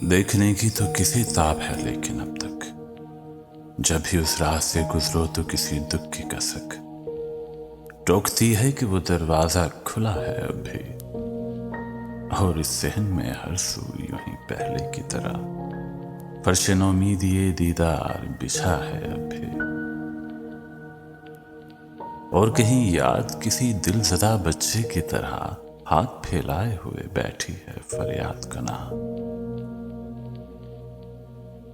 देखने की तो किसी ताब है, लेकिन अब तक जब भी उस राह से गुजरो तो किसी दुख की कसक टोकती है कि वो दरवाजा खुला है अब भी। और इस सहन में हर सू यूं ही पहले की तरह फर्श नौमीद ये दीदार बिछा है अब भी। और कहीं याद किसी दिलज़दा बच्चे की तरह हाथ फैलाए हुए बैठी है फरियाद कना।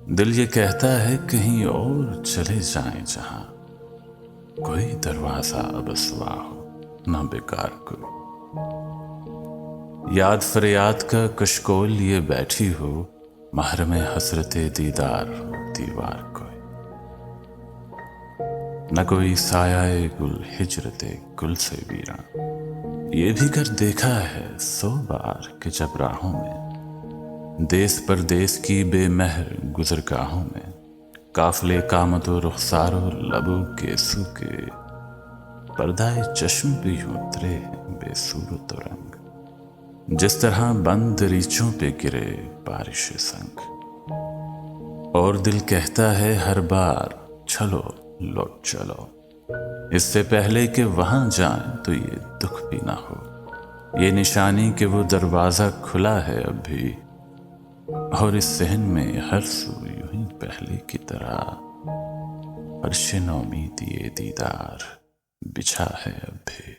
दिल ये कहता है कहीं और चले जाएं जहां कोई दरवाजा अब सिवा हो ना बेकार कोई। याद फरियाद का कशकोल लिए बैठी हो, महरम हसरते दीदार हो दीवार कोई। न कोई साया गुल हिजरते गुल से वीरा। ये भी कर देखा है 100 बार कि जब राहों में देश परदेश की बेमहर गुजरगाहों में काफले कामतो रुखसारो लबों के सूखे पर्दाए चश्म पे यूं उतरे हैं बेसूरत रंग, जिस तरह बंद रीछों पे गिरे बारिश संग। और दिल कहता है हर बार चलो लौट चलो, इससे पहले कि वहां जाएं तो ये दुख भी ना हो। ये निशानी कि वो दरवाजा खुला है अब भी। और इस सहन में हर सू यूं ही पहले की तरह फर्श नौमीद ये दीदार बिछा है अब भी।